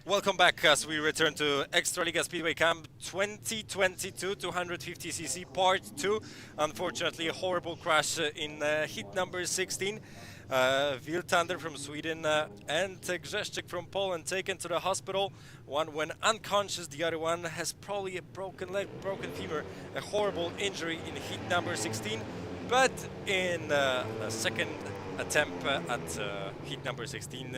Welcome back as we return to Ekstraliga Speedway Camp 2022 250cc Part 2. Unfortunately, a horrible crash in heat number 16. Wiltander from Sweden and Grzeszczyk from Poland taken to the hospital. One went unconscious, the other one has probably a broken leg, broken femur, a horrible injury in heat number 16. But in a second attempt at heat number 16,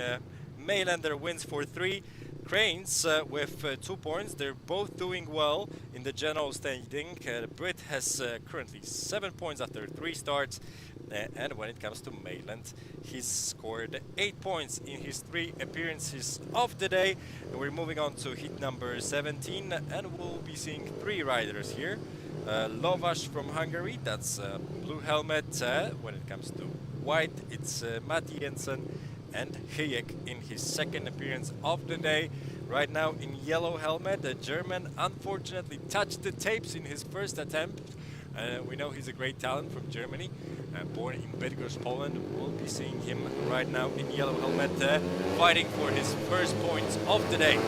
Maylander wins for 3. Cranes with 2 points. They're both doing well in the general standing. The Brit has currently 7 points after 3 starts. And when it comes to Mayland, he's scored 8 points in his 3 appearances of the day. And we're moving on to heat number 17, and we'll be seeing 3 riders here. Lovas from Hungary, that's blue helmet. When it comes to white, it's Matti Jensen and Hyek in his second appearance of the day. Right now in yellow helmet, the German unfortunately touched the tapes in his first attempt. We know he's a great talent from Germany, born in Bydgoszcz, Poland. We'll be seeing him right now in yellow helmet, fighting for his first points of the day.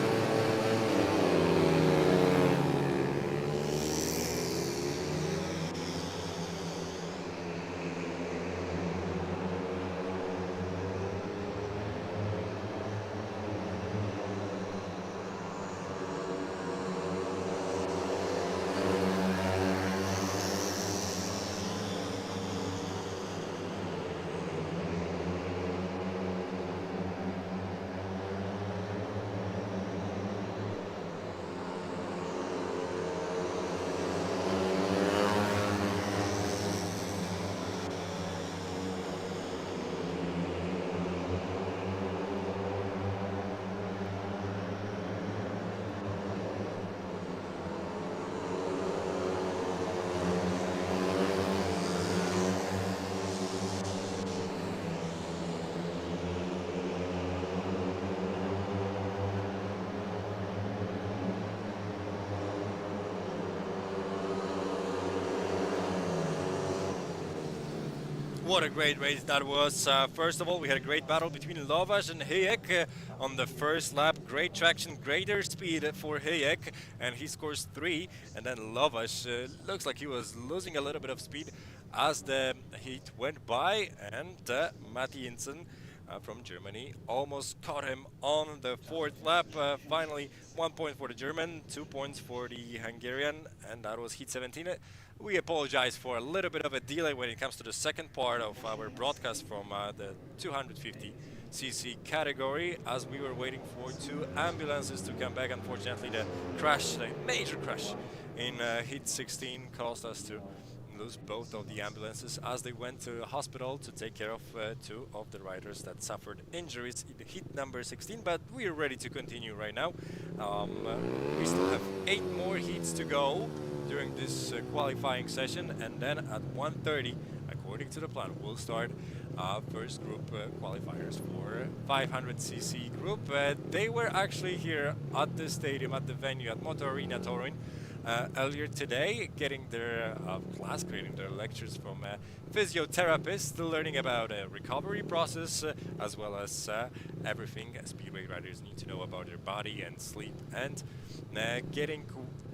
What a great race that was. First of all, we had a great battle between Lovas and Hyek on the first lap. Great traction, greater speed for Hyek, and he scores 3. And then Lovas looks like he was losing a little bit of speed as the heat went by, and Matti Jensen from Germany almost caught him on the 4th lap. Finally, 1 point for the German, 2 points for the Hungarian, and that was heat 17. We apologize for a little bit of a delay when it comes to the second part of our broadcast from the 250cc category, as we were waiting for 2 ambulances to come back. Unfortunately, the crash, the major crash in heat 16 caused us to lose both of the ambulances as they went to the hospital to take care of 2 of the riders that suffered injuries in heat number 16. But we are ready to continue right now. We still have 8 more heats to go during this qualifying session, and then at 1:30, according to the plan, we'll start first group qualifiers for 500cc group. They were actually here at the stadium, at the venue, at Motor Arena Torun earlier today, getting their class, creating their lectures from physiotherapists, learning about a recovery process, as well as everything Speedway riders need to know about their body and sleep, and getting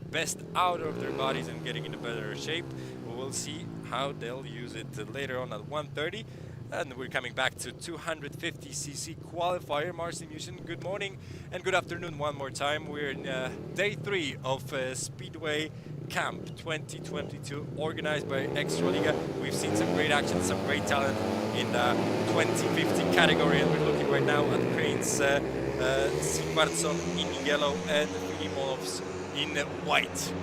best out of their bodies and getting in a better shape. We will see how they'll use it later on at 1:30. And we're coming back to 250cc qualifier. Marcin Musin, good morning and good afternoon one more time. We're in day 3 of Speedway Camp 2022, organized by Ekstraliga. We've seen some great action, some great talent in the 2050 category, and we're looking right now at Cranes, Sigvarsson in yellow and Filimovs in white.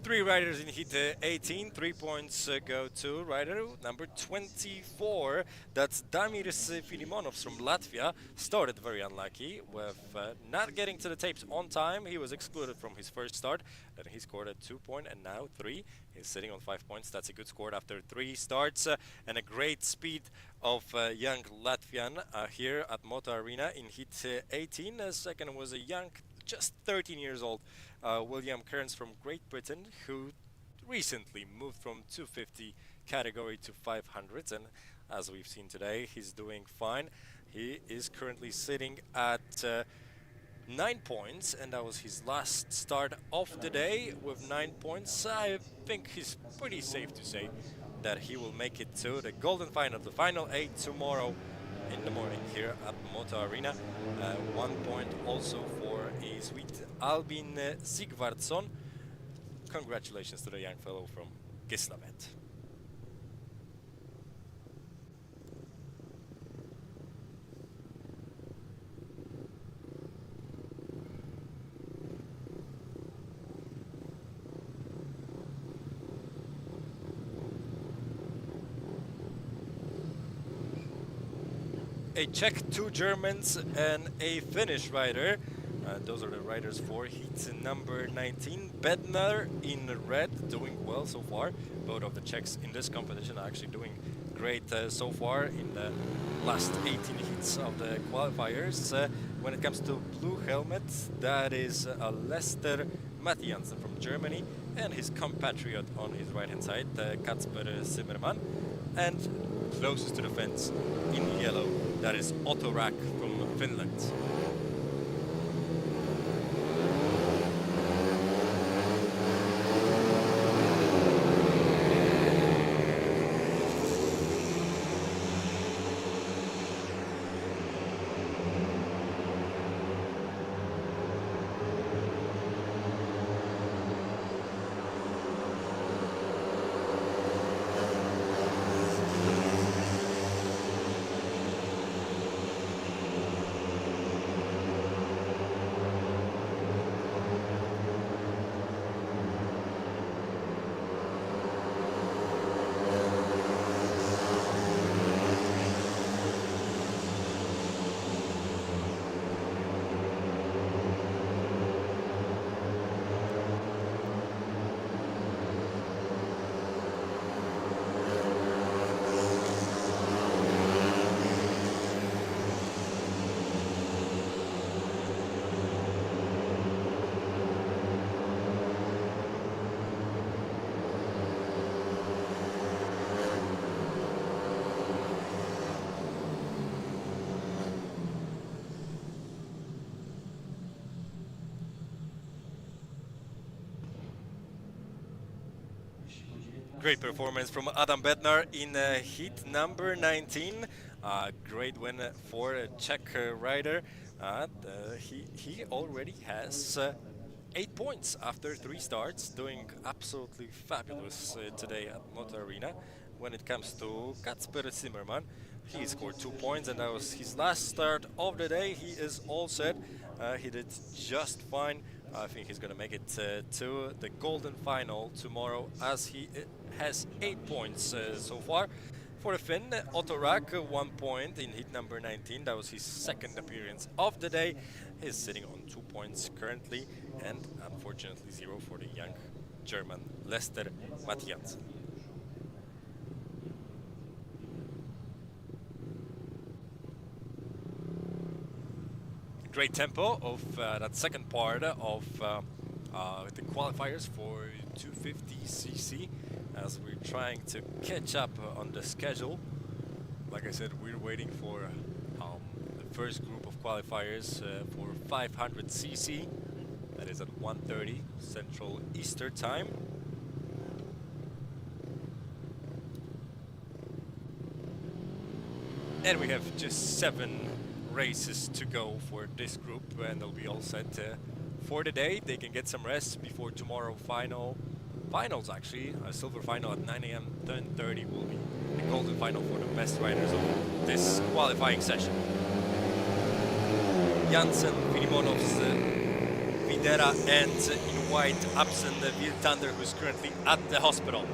Three riders in heat 18, 3 points go to rider number 24. That's Damiris Filimonovs from Latvia. Started very unlucky with not getting to the tapes on time. He was excluded from his first start. Then he scored a 2 point and now 3. He's sitting on 5 points. That's a good score after 3 starts and a great speed of young Latvian here at Moto Arena in heat 18. Second was a young, just 13 years old, William Kearns from Great Britain, who recently moved from 250 category to 500s, and as we've seen today, he's doing fine. He is currently sitting at 9 points, and that was his last start of the day with 9 points. I think he's pretty safe to say that he will make it to the golden final, the final 8 tomorrow in the morning here at Moto Arena. 1 point also for a sweet Albin Sigvardsson. Congratulations to the young fellow from Gislaved. A Czech, 2 Germans, and a Finnish rider. Those are the riders for heat number 19. Bednar in red, doing well so far. Both of the Czechs in this competition are actually doing great so far in the last 18 heats of the qualifiers. When it comes to blue helmet, that is Lester Mattiansen from Germany and his compatriot on his right hand side, Kacper Zimmermann. And closest to the fence in yellow, that is Otto Rack from Finland. Great performance from Adam Bednar in heat number 19. Great win for a Czech rider. He already has 8 points after 3 starts, doing absolutely fabulous today at Moto Arena. When it comes to Kacper Zimmermann, he scored 2 points and that was his last start of the day. He is all set. He did just fine. I think he's going to make it to the golden final tomorrow, as he has 8 points so far. For the Finn, Otto Rack, 1 point in heat number 19. That was his second appearance of the day. He's sitting on 2 points currently, and unfortunately 0 for the young German Lester Mattiansen. Great tempo of that second part of the qualifiers for 250cc, as we're trying to catch up on the schedule. Like I said, we're waiting for the first group of qualifiers for 500cc. That is at 1:30 Central Eastern Time. And we have just 7 races to go for this group, and they'll be all set for the day. They can get some rest before tomorrow finals actually. A silver final at 9 AM, 10:30 will be the golden final for the best riders of this qualifying session. Jansen, Filimovs, Videra and quite absent Wiltander, who's currently at the hospital.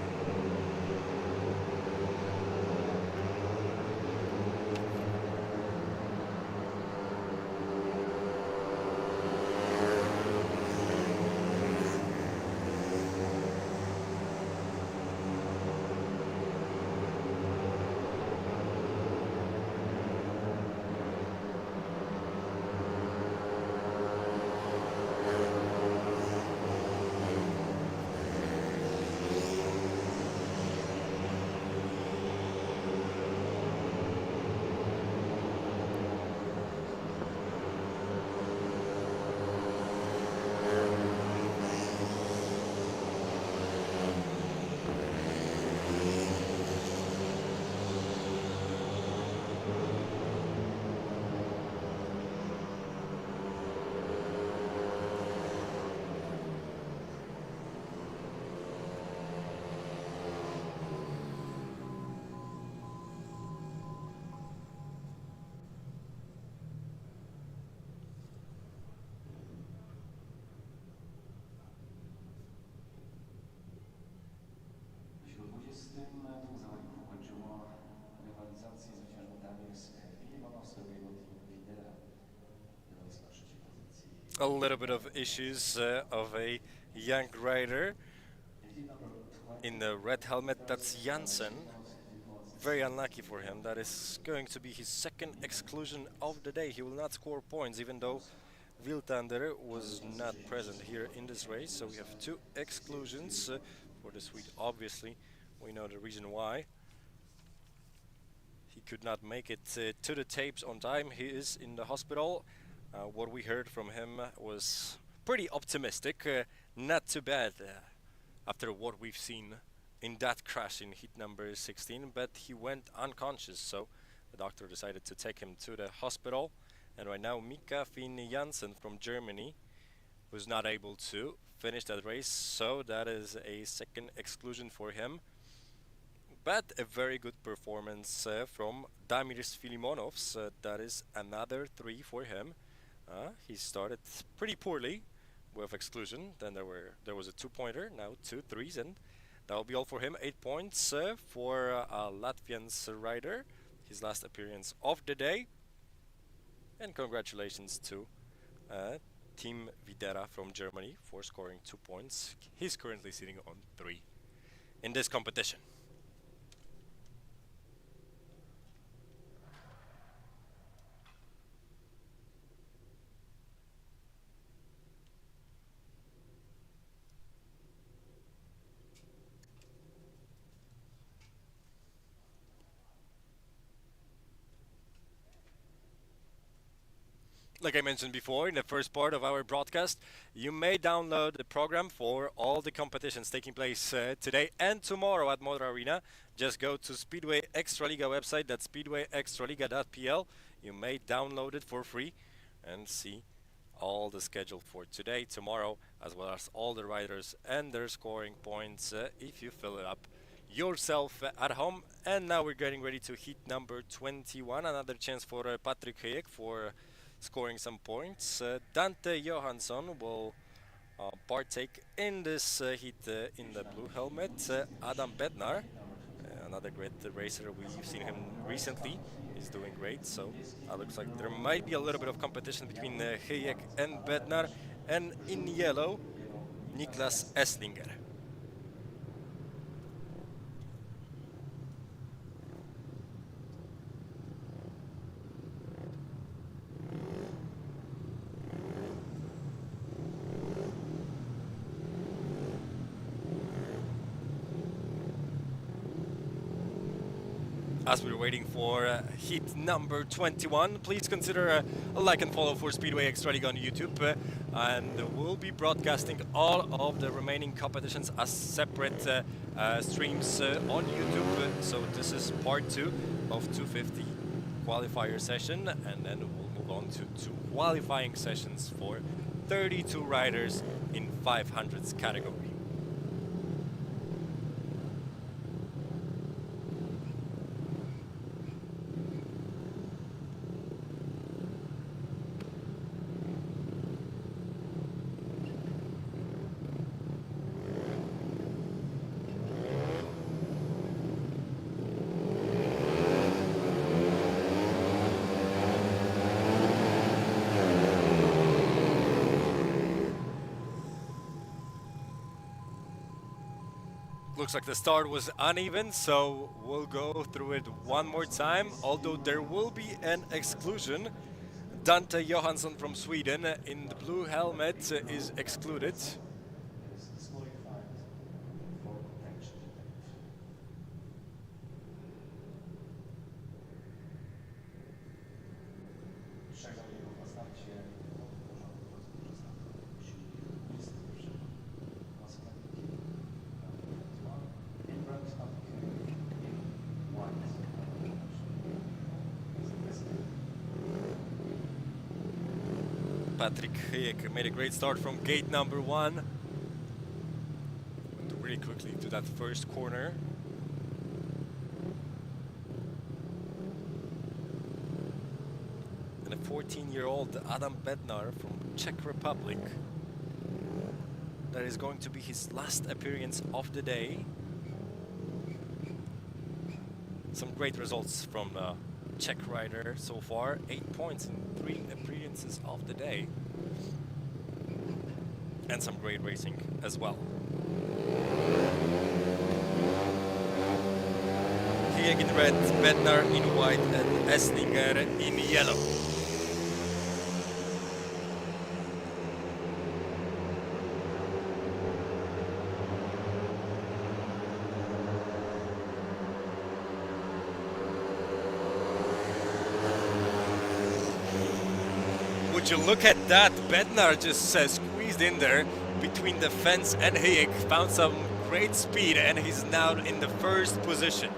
A little bit of issues of a young rider in the red helmet. That's Janssen. Very unlucky for him. That is going to be his second exclusion of the day. He will not score points, even though Wiltander was not present here in this race. So we have two exclusions for the Swede. Obviously, we know the reason why. He could not make it to the tapes on time. He is in the hospital. What we heard from him was pretty optimistic. Not too bad after what we've seen in that crash in heat number 16, but he went unconscious, so the doctor decided to take him to the hospital. And right now Mika Finn Janssen from Germany was not able to finish that race, so that is a second exclusion for him. But a very good performance from Damiris Filimonovs. That is another 3 for him. He started pretty poorly with exclusion. Then there was a 2-pointer, now 2 3s, and that will be all for him. 8 points for Latvian's rider, his last appearance of the day. And congratulations to Team Videra from Germany for scoring 2 points. He's currently sitting on 3 in this competition. Like I mentioned before in the first part of our broadcast, you may download the program for all the competitions taking place today and tomorrow at Motor Arena. Just go to Speedway Ekstraliga website, that's speedwayekstraliga.pl. You may download it for free and see all the schedule for today, tomorrow, as well as all the riders and their scoring points if you fill it up yourself at home. And now we're getting ready to heat number 21. Another chance for Patrick Hayek for scoring some points. Dante Johansson will partake in this heat in the blue helmet. Adam Bednar, another great racer, we've seen him recently, is doing great, so looks like there might be a little bit of competition between Hayek and Bednar. And in yellow, Niklas Esslinger. As we're waiting for heat number 21, please consider a like and follow for Speedway Ekstraliga on YouTube, and we'll be broadcasting all of the remaining competitions as separate streams on YouTube. So this is part 2 of 250 qualifier session, and then we'll move on to 2 qualifying sessions for 32 riders in 500s category. looks like the start was uneven, so we'll go through it one more time, although there will be an exclusion. Dante Johansson from Sweden in the blue helmet is excluded. Patryk Hyjek made a great start from gate number 1. Went really quickly to that first corner. And a 14-year-old Adam Bednar from Czech Republic. That is going to be his last appearance of the day. Some great results from Czech rider so far, 8 points in 3 appearances of the day, and some great racing as well. Hyjek in red, Bednar in white, and Esslinger in yellow. Would you look at that? Bednar just squeezed in there between the fence and Hyjek, found some great speed, and he's now in the first position.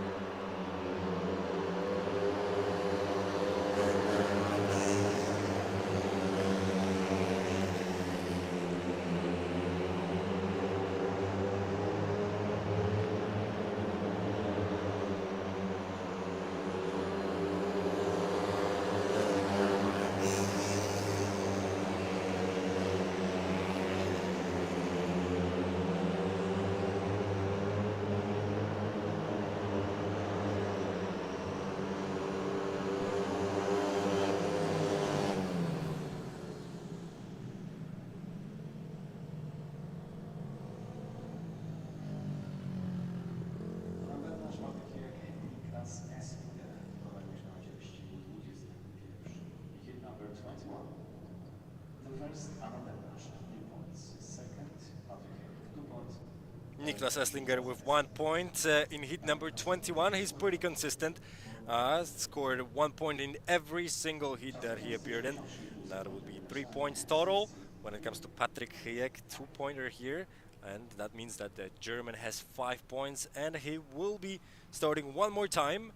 Niklas Esslinger with 1 point in heat number 21. He's pretty consistent. Scored 1 point in every single heat that he appeared in. That would be 3 points total. When it comes to Patryk Hyjek, 2-pointer here. And that means that the German has 5 points, and he will be starting one more time.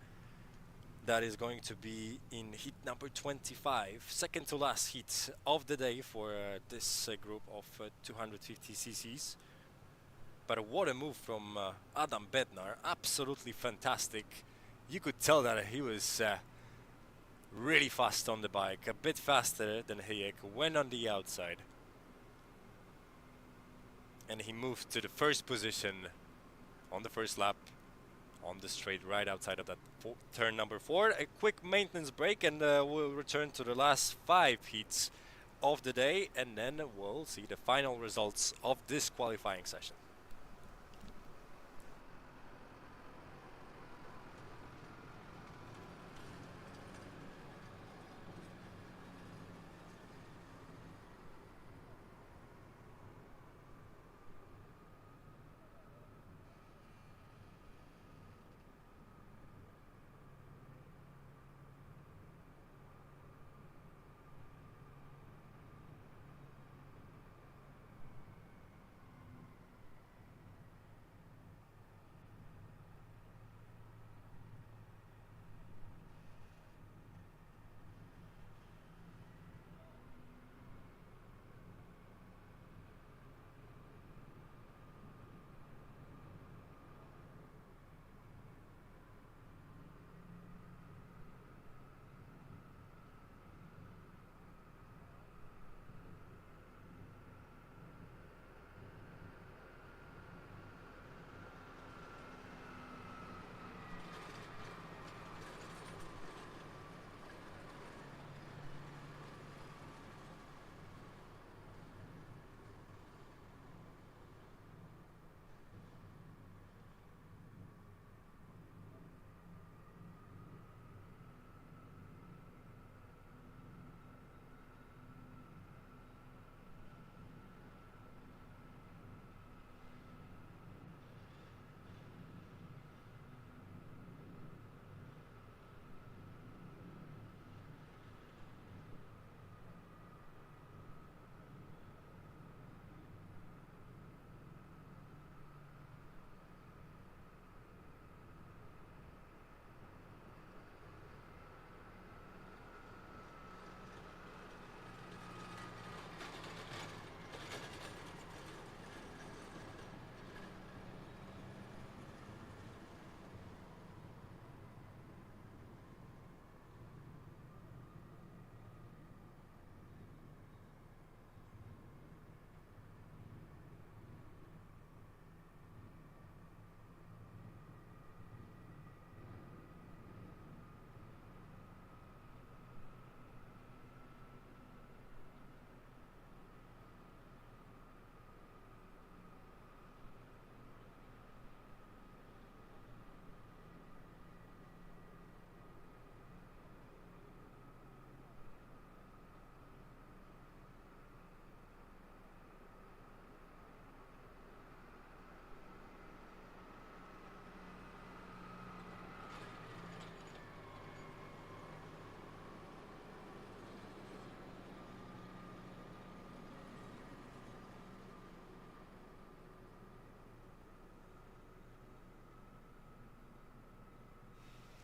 That is going to be in heat number 25, second to last heat of the day for this group of 250 cc's. But what a move from Adam Bednar, absolutely fantastic. You could tell that he was really fast on the bike, a bit faster than Hyjek, went on the outside. And he moved to the first position on the first lap on the straight right outside of that turn number 4. A quick maintenance break, and we'll return to the last 5 heats of the day, and then we'll see the final results of this qualifying session.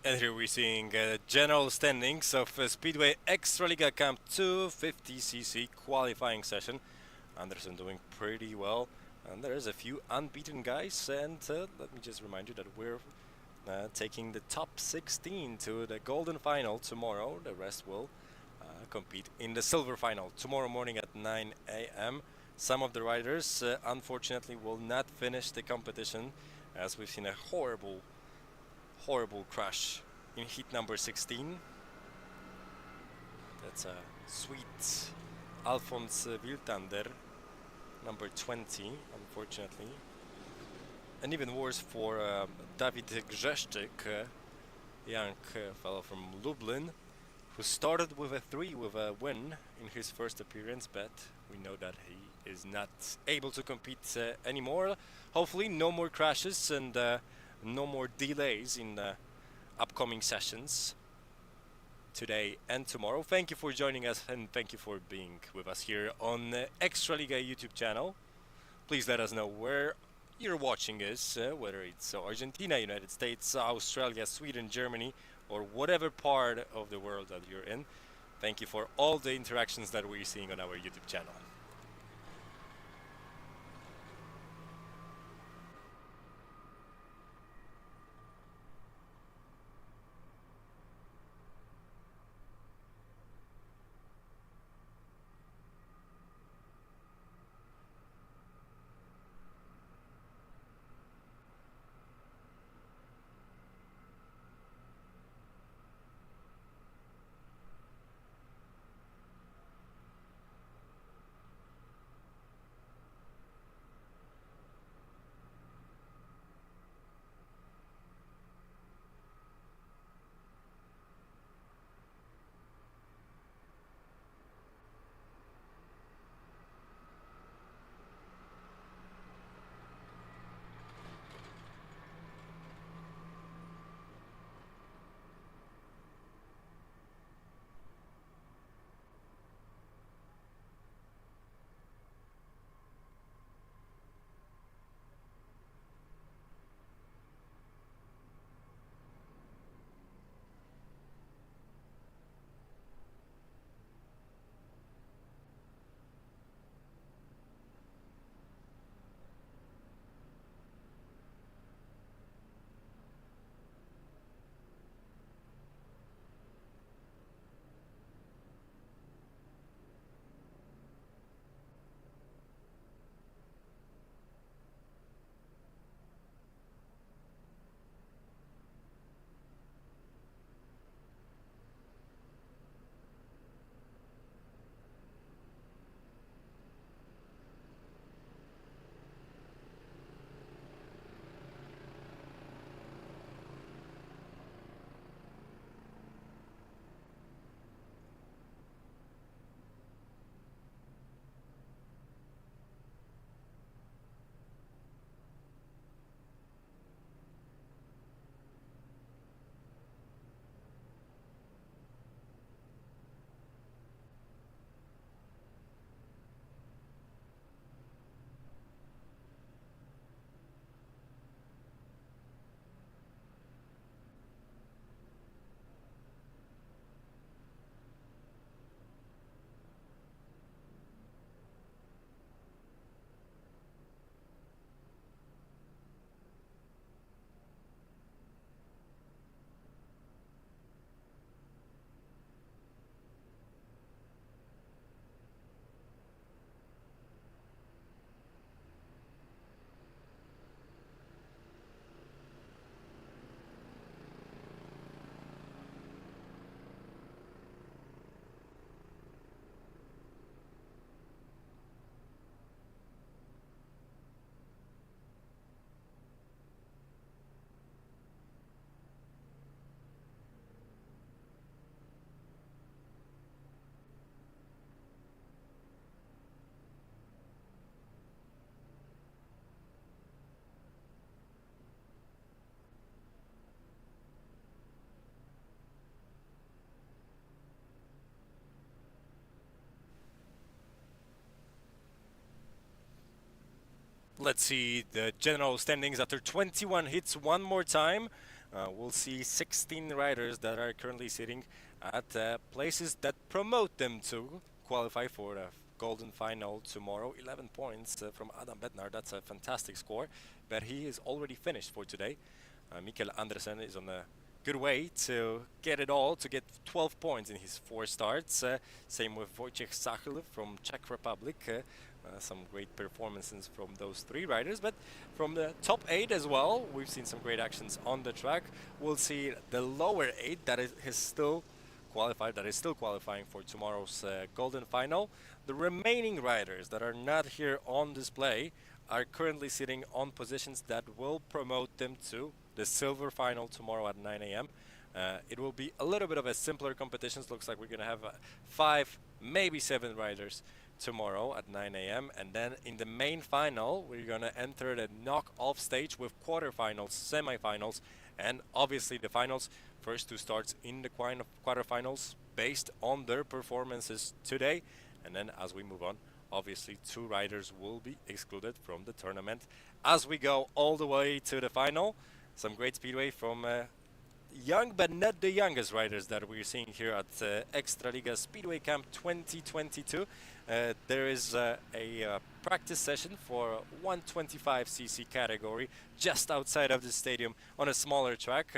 And here we're seeing general standings of Speedway Ekstraliga Camp 2 50cc qualifying session. Anderson doing pretty well, and there's a few unbeaten guys, and let me just remind you that we're taking the top 16 to the golden final tomorrow. The rest will compete in the silver final tomorrow morning at 9 a.m. Some of the riders unfortunately will not finish the competition, as we've seen a horrible crash in heat number 16. That's a sweet Alphonse Wiltander, number 20, unfortunately. And even worse for Dawid Grzeszczyk, young fellow from Lublin, who started with a 3 with a win in his first appearance, but we know that he is not able to compete anymore. Hopefully no more crashes and no more delays in upcoming sessions today and tomorrow. Thank you for joining us, and thank you for being with us here on Ekstraliga YouTube channel. Please let us know where you're watching us, whether it's Argentina, United States, Australia, Sweden, Germany, or whatever part of the world that you're in. Thank you for all the interactions that we're seeing on our YouTube channel. Let's see the general standings after 21 hits one more time. we'll see 16 riders that are currently sitting at places that promote them to qualify for the golden final tomorrow. 11 points from Adam Bednar. That's a fantastic score, but he is already finished for today. Mikkel Andersen is on a good way to get it all, to get 12 points in his 4 starts. Same with Wojciech Sachl from Czech Republic. Some great performances from those 3 riders, but from the top 8 as well, we've seen some great actions on the track. We'll see the lower 8 that is still qualifying for tomorrow's golden final. The remaining riders that are not here on display are currently sitting on positions that will promote them to the silver final tomorrow at 9 a.m. It will be a little bit of a simpler competition. Looks like we're going to have 5, maybe 7 riders tomorrow at 9 a.m. And then in the main final, we're going to enter the knock-off stage with quarterfinals, semifinals, and obviously the finals. First 2 starts in the quarterfinals based on their performances today. And then as we move on, obviously 2 riders will be excluded from the tournament as we go all the way to the final. Some great speedway from young but not the youngest riders that we're seeing here at Ekstraliga Speedway Camp 2022. There is a practice session for 125cc category just outside of the stadium on a smaller track.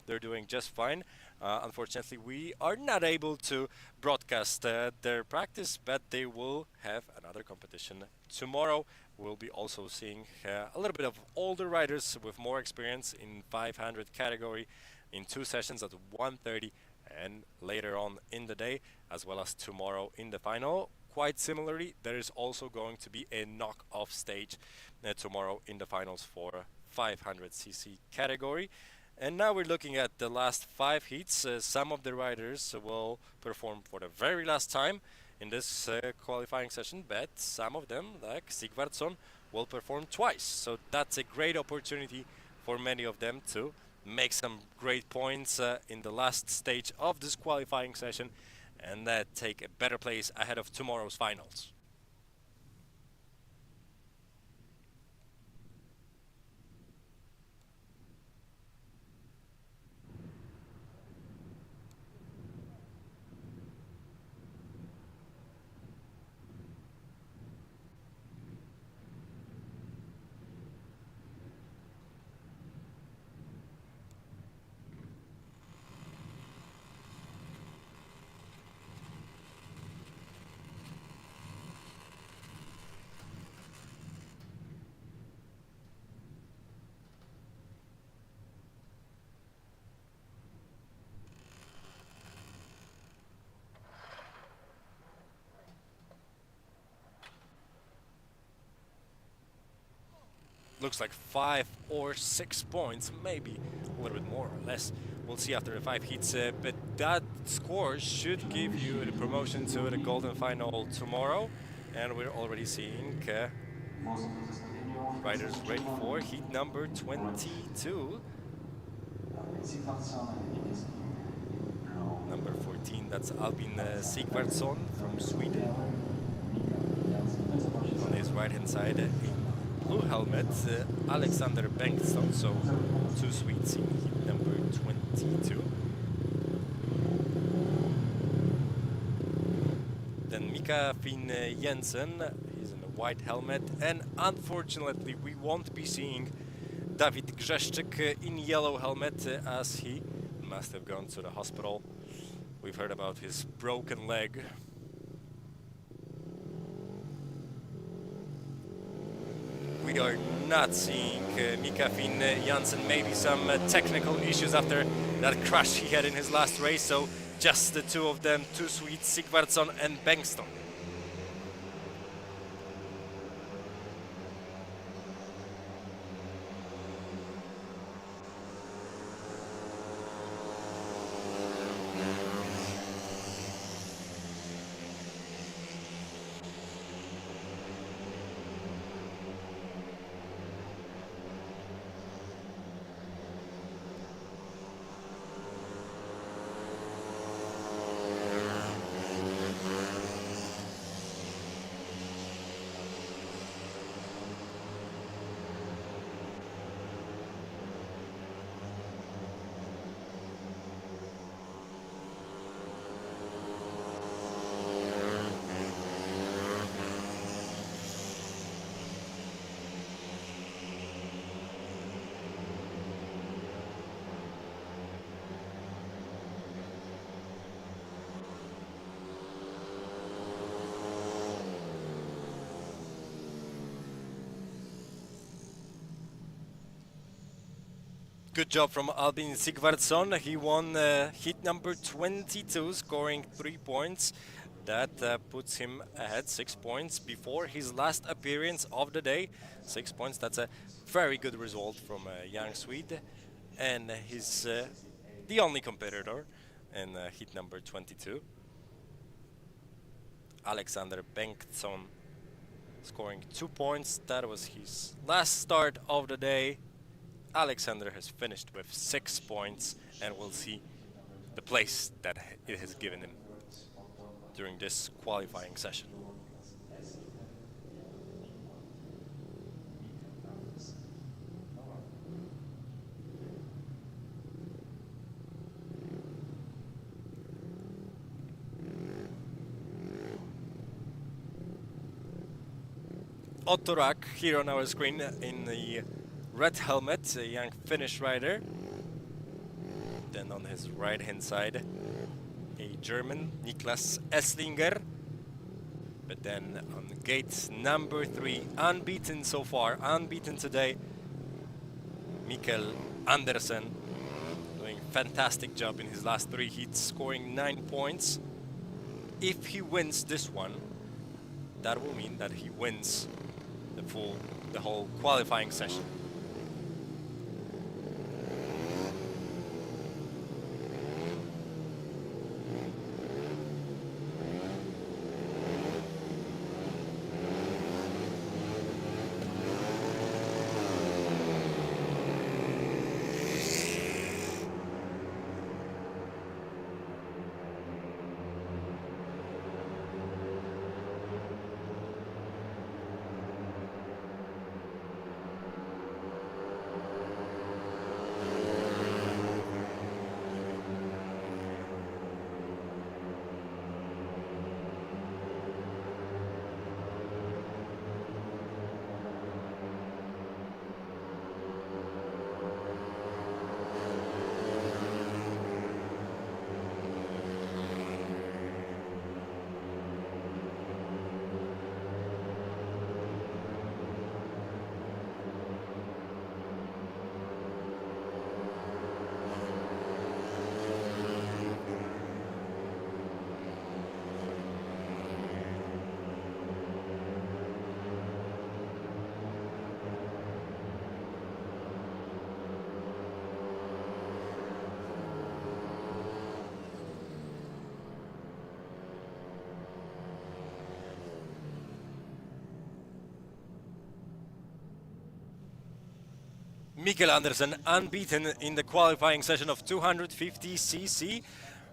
They're doing just fine. Unfortunately, we are not able to broadcast their practice, but they will have another competition tomorrow. We'll be also seeing a little bit of older riders with more experience in 500 category in 2 sessions at 1:30 and later on in the day, as well as tomorrow in the final. Quite similarly, there is also going to be a knock-off stage tomorrow in the finals for 500cc category. And now we're looking at the last 5 heats. Some of the riders will perform for the very last time in this qualifying session, but some of them, like Sigvardsson, will perform twice. So that's a great opportunity for many of them to make some great points in the last stage of this qualifying session and take a better place ahead of tomorrow's finals. Looks like 5 or 6 points, maybe a little bit more or less. We'll see after the 5 heats, but that score should give you the promotion to the golden final tomorrow. And we're already seeing riders ready for heat number 22. Number 14, that's Albin Sigvardsson from Sweden. On his right-hand side, blue helmet, Alexander Bengtsson, so 2 Swedes in heat number 22. Then Mika Finn Jensen, he's in a white helmet, and unfortunately we won't be seeing Dawid Grzeszczyk in yellow helmet as he must have gone to the hospital. We've heard about his broken leg. We are not seeing Mika Finn Jansen, maybe some technical issues after that crash he had in his last race, so just the 2 of them, 2 Swedes, Sigvardsson and Bengtsson. Good job from Albin Sigvardsson. He won heat number 22, scoring 3 points. That puts him ahead 6 points before his last appearance of the day. 6 points, that's a very good result from a young Swede. And he's the only competitor in heat number 22. Alexander Bengtsson scoring 2 points. That was his last start of the day. Alexander has finished with 6 points, and we'll see the place that it has given him during this qualifying session. Ottorak here on our screen in the red helmet, a young Finnish rider. Then on his right hand side, a German, Niklas Esslinger. But then on gate number 3, unbeaten so far, unbeaten today, Mikael Andersen, doing a fantastic job in his last 3 heats, scoring 9 points. If he wins this one, that will mean that he wins the whole qualifying session. Mikael Andersen unbeaten in the qualifying session of 250cc.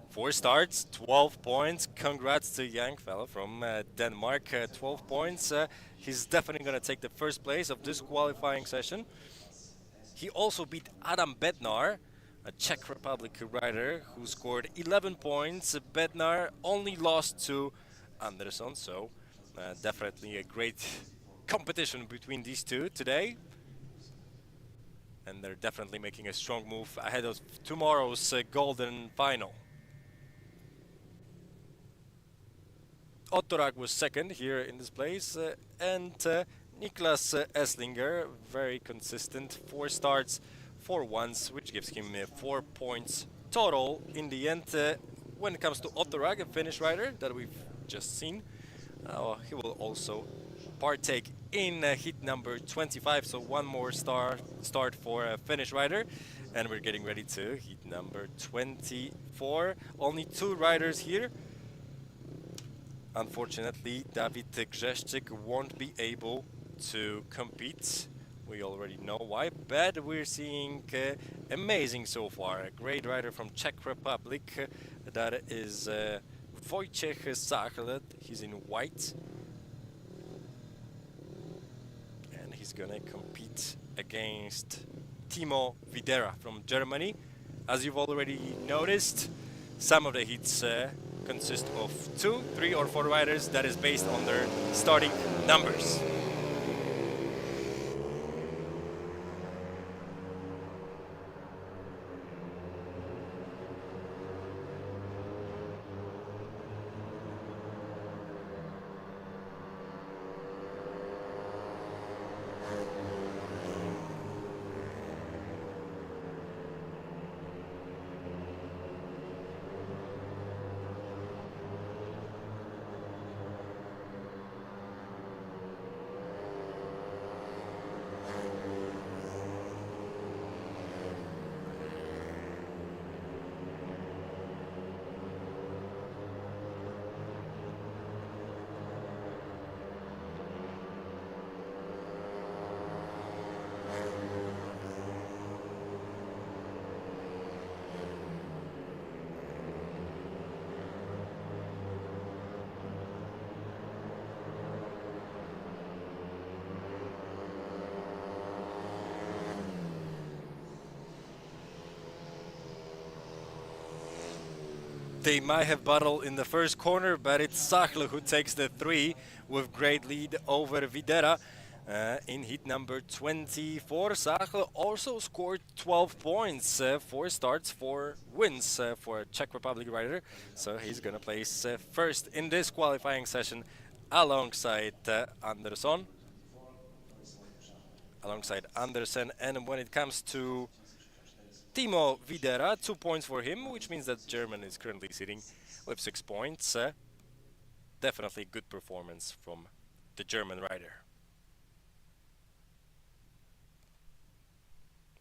4 starts, 12 points. Congrats to young fella from Denmark, 12 points. He's definitely going to take the first place of this qualifying session. He also beat Adam Bednar, a Czech Republic rider who scored 11 points. Bednar only lost to Andersen, so definitely a great competition between these two today. And they're definitely making a strong move ahead of tomorrow's golden final. Ottorak was second here in this place, and Niklas Esslinger, very consistent, 4 starts, 4 ones, which gives him 4 points total in the end. When it comes to Ottorak, a Finnish rider that we've just seen, he will also partake in heat number 25, so one more start for a Finnish rider, and we're getting ready to heat number 24. Only 2 riders here. Unfortunately, David Grzeszczyk won't be able to compete. We already know why, but we're seeing amazing so far. A great rider from Czech Republic, that is Wojciech Sachlet. He's in white. And he's gonna compete against Timo Videra from Germany. As you've already noticed, some of the heats consist of 2, 3 or 4 riders. That is based on their starting numbers. They might have battled in the first corner, but it's Sachle who takes the 3 with great lead over Videra. In heat number 24, Sachle also scored 12 points, 4 starts, 4 wins for a Czech Republic rider. So he's going to place first in this qualifying session alongside Anderson. And when it comes to Timo Videra, 2 points for him, which means that German is currently sitting with 6 points. Definitely good performance from the German rider.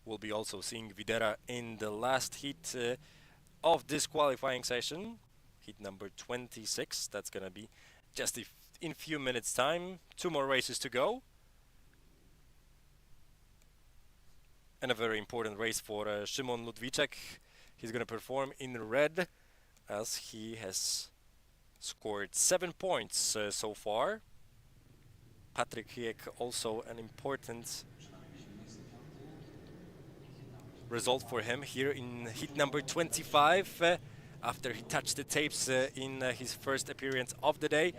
We'll be also seeing Videra in the last heat of this qualifying session, heat number 26. That's going to be just in a few minutes' time. 2 more races to go. And a very important race for Szymon Ludwiczek. He's going to perform in red as he has scored 7 points so far. Patryk Hyek also an important result for him here in heat number 25 after he touched the tapes in his first appearance of the day.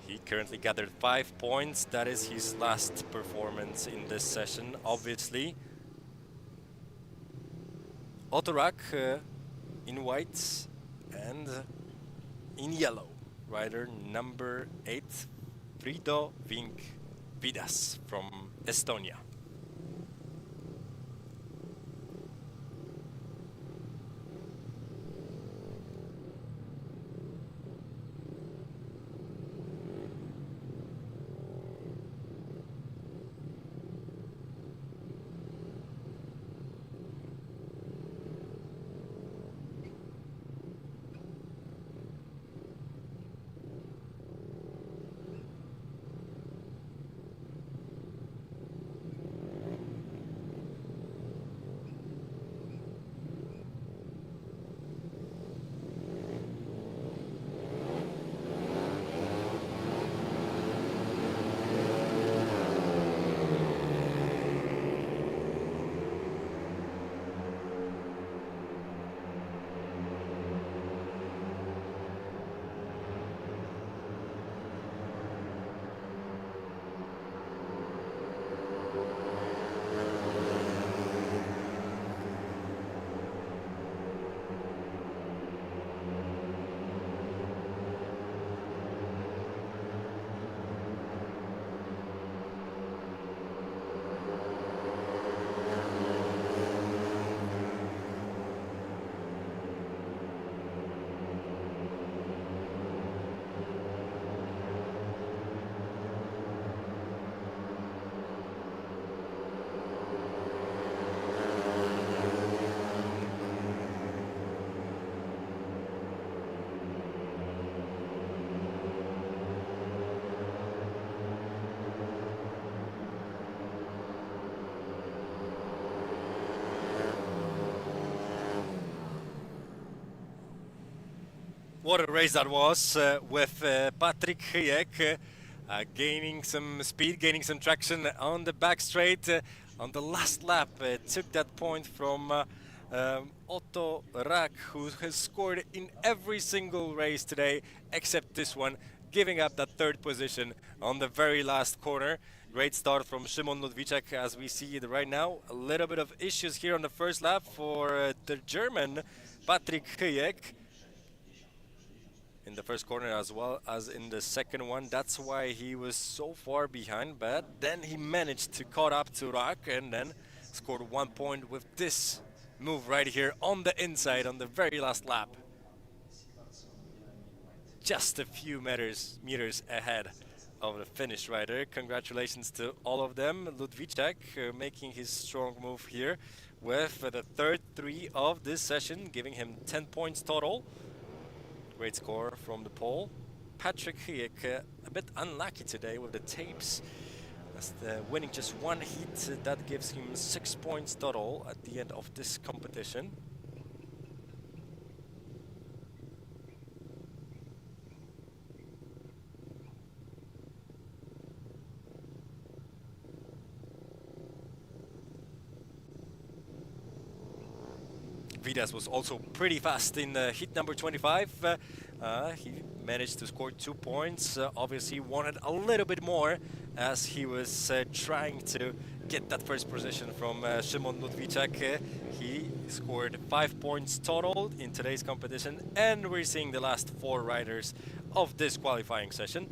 He currently gathered 5 points. That is his last performance in this session, obviously. Otorak in white and in yellow. Rider number 8, Frido Vink Vidas from Estonia. What a race that was with Patryk Hyek gaining some speed, gaining some traction on the back straight. On the last lap, took that point from Otto Rak, who has scored in every single race today except this one, giving up that 3rd position on the very last corner. Great start from Szymon Ludwiczek as we see it right now. A little bit of issues here on the first lap for the German Patryk Hyek. In the first corner as well as in the second one. That's why he was so far behind, but then he managed to caught up to Rak and then scored 1 point with this move right here on the inside on the very last lap. Just a few meters ahead of the Finnish rider. Congratulations to all of them. Ludwiczek making his strong move here with the 3rd 3 of this session, giving him 10 points total. Great score from the pole. Patryk Hyek a bit unlucky today with the tapes. Winning just 1 heat, that gives him 6 points total at the end of this competition. Vidas was also pretty fast in heat number 25. He managed to score 2 points. Obviously wanted a little bit more as he was trying to get that first position from Szymon Ludwiczak. He scored 5 points total in today's competition, and we're seeing the last 4 riders of this qualifying session.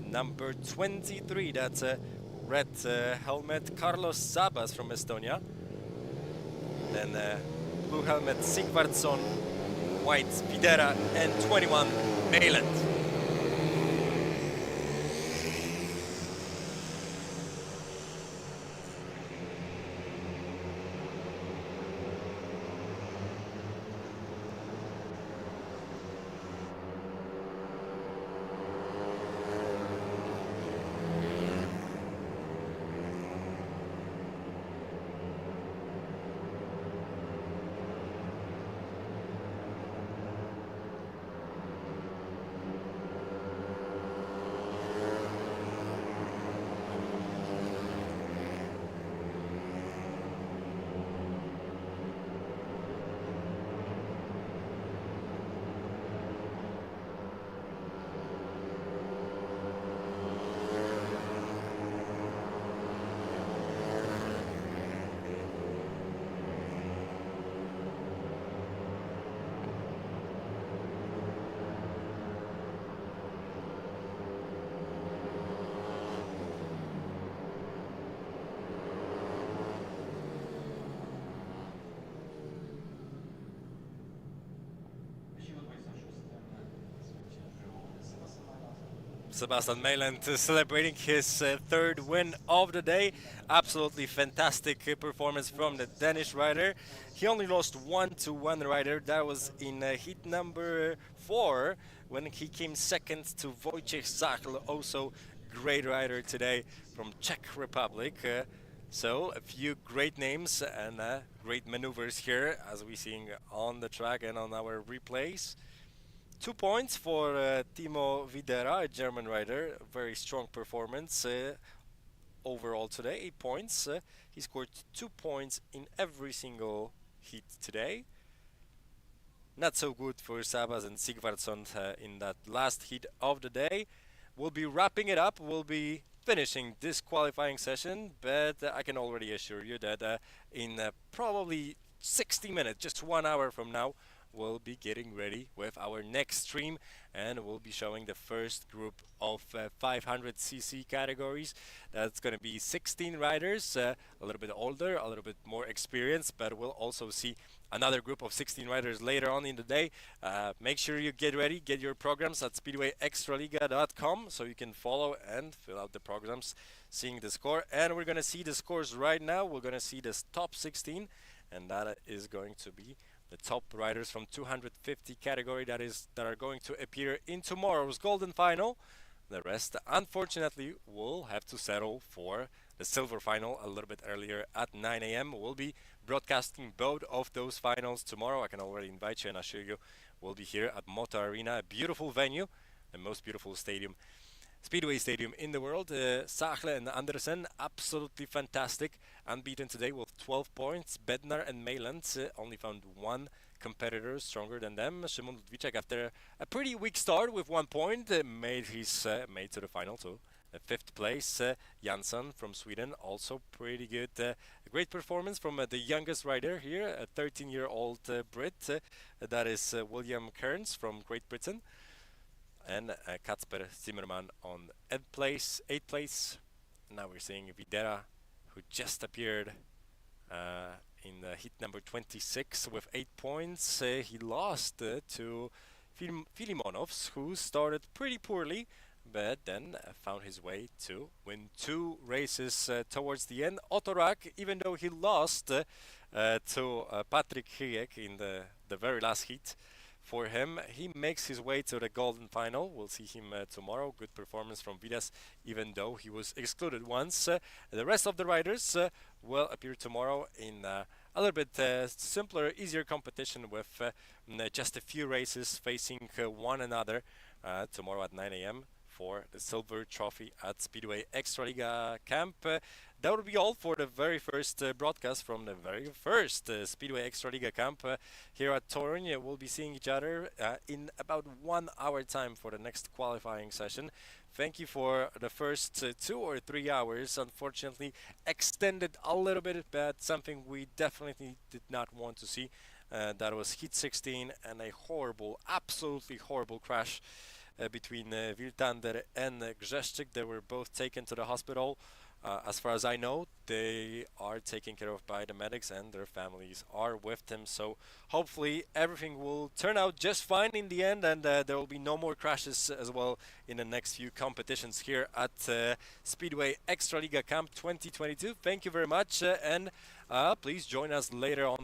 Number 23, that's red helmet Carlos Zabas from Estonia. Then blue helmet Sigvardsson, white Videra, and 21 Mailand. Sebastian Mailand celebrating his third win of the day. Absolutely fantastic performance from the Danish rider. He only lost 1 to one rider. That was in heat number 4 when he came second to Wojciech Zachl, also great rider today from Czech Republic. So a few great names and great maneuvers here as we seeing on the track and on our replays. 2 points for Timo Videra, a German rider. Very strong performance overall today, 8 points. He scored 2 points in every single heat today. Not so good for Sabas and Sigvardsson in that last heat of the day. We'll be wrapping it up. We'll be finishing this qualifying session, but I can already assure you that in probably 60 minutes, just 1 hour from now, we'll be getting ready with our next stream, and we'll be showing the first group of 500cc categories. That's going to be 16 riders, a little bit older, a little bit more experienced, but we'll also see another group of 16 riders later on in the day. Make sure you get ready, get your programs at speedwayekstraliga.com so you can follow and fill out the programs, seeing the score. And we're going to see the scores right now. We're going to see this top 16, and that is going to be the top riders from 250 category that are going to appear in tomorrow's golden final. The rest, unfortunately, will have to settle for the silver final a little bit earlier at 9 a.m. We'll be broadcasting both of those finals tomorrow. I can already invite you and assure you we'll be here at Moto Arena, a beautiful venue, the most beautiful stadium, Speedway Stadium in the world. Sachle and Andersen, absolutely fantastic. Unbeaten today with 12 points. Bednar and Mailand only found one competitor stronger than them. Szymon Ludwiczak, after a pretty weak start with 1 point, made his made to the final too. 5th place, Jansson from Sweden, also pretty good. A great performance from the youngest rider here, a 13-year-old Brit. That is William Kearns from Great Britain. And Kacper Zimmermann on 8th place. Now we're seeing Videra, who just appeared in heat number 26 with 8 points. He lost to Filimonovs, who started pretty poorly, but then found his way to win 2 races towards the end. Otorak, even though he lost to Patrick Hyek in the very last heat, for him, he makes his way to the golden final. We'll see him tomorrow. Good performance from Vidas, even though he was excluded once. The rest of the riders will appear tomorrow in a little bit simpler, easier competition with just a few races facing one another tomorrow at 9 a.m. for the silver trophy at Speedway Ekstraliga Camp. that would be all for the very first broadcast from the very first Speedway Ekstraliga Camp here at Torun. We'll be seeing each other in about 1 hour time for the next qualifying session. Thank you for the first 2 or 3 hours. Unfortunately, extended a little bit, but something we definitely did not want to see. That was heat 16 and a horrible, absolutely horrible crash between Wiltander and Grzeszczyk. They were both taken to the hospital. As far as I know, they are taken care of by the medics and their families are with them. So hopefully everything will turn out just fine in the end, and there will be no more crashes as well in the next few competitions here at Speedway Ekstraliga Camp 2022. Thank you very much, and please join us later on